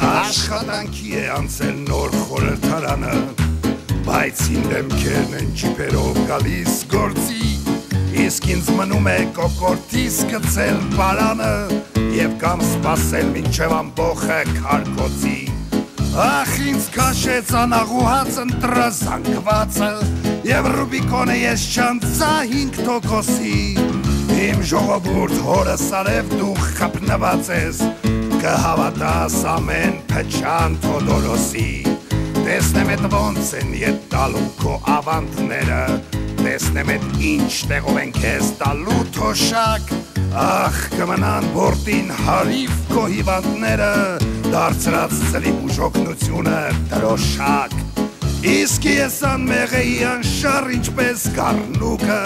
Աշխատանքի է անցել նոր խորհրդարանը, բայց իմ դեմքերն են ջիպերով գալիս գործի, իսկ ինձ մնում է կոկորտիս գցել պարանը և կամ սպասել մինչև ամբոխը քարկոցի։ Ախ ինձ քաշեց անաղուհաց ընտրազանգվածը և Ռուբիկոնը ես չանցա 5%-ի։ Իմ ժողովուրդ հորս արև դու խապնված ես, կհավատաս ամեն փչան Թոդորոսի։ Տեսնեմ էդ ոնց են ետ տալու քո ավանդները, տեսնեմ էդ ինչ տեղով են քեզ տալու թոշակ, ախ կմնան բորտին հարիվ քո հիվանդները, դարձրած ծլի բուժօգնությունը դրոշակ։ Իսկ ես անմեղ էի անշար ինչպես գառնուկը,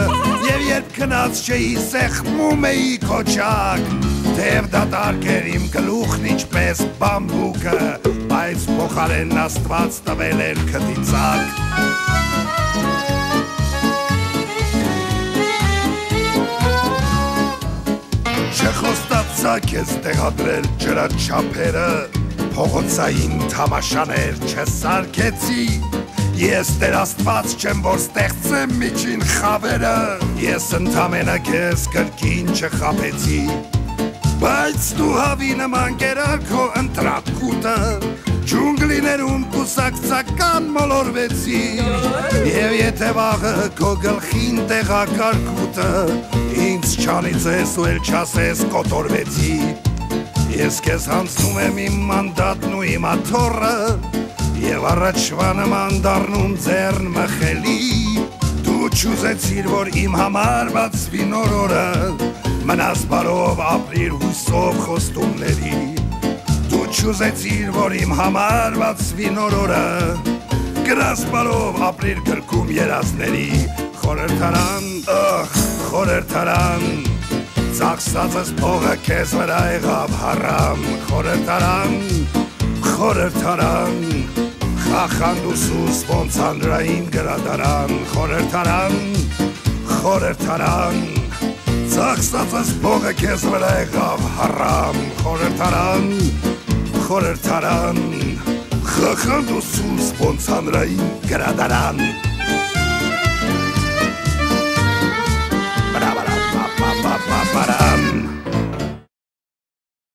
և երբ քնած չէի սեղմում էի քոչակ, թեև դատարկ էր իմ գլուխն ինչպես բամբուկը, բայց փոխարեն Աստված տվել էր քթիծակ։ Չխոստացակ ես տեղադրել ջրաչափերը, փողոցային թամաշաներ չսարքեցի, ես Տեր Աստված չեմ, որ ստեղծեմ միջին խավերը, ես ընդամենը քեզ կրկին չխաբեցի, բայց դու հավի նման կերար քո ընտրակուտը, ջունգլիներում կուսակցական մոլորվեցի, և եթե վաղը քո գլխին տեղակարկուտը, ինձ չանիծես ու էլ չասես կոտորվեցի, ես քեզ հանձնում եմ իմ մանդատն ու իմ աթոռը, և առաջվա նման դառնում ձեռն մխելի, դու չուզեցիր, որ իմ համար բացվի նոր օրը, մնաս բարով ապրիր հույսով խոստումների, դու չուզեցիր, որ իմ համար բացվի նոր օրը, գրաս բարով ապրիր գրքում երազների, խորհրդարան, խորհրդարան, ծախսածս փողը քեզ վրա եղավ հարամ, խորհրդարան, խորհրդարան, խախանդ ու սուս ոնց հանրային գրադարան, խորհրդարան, խորհրդարան, ծախսածս փողը քեզ վրա եղավ հարամ, խորհրդարան, խորհրդարան, խախանդ ու սուս ոնց հանրային գրադարան։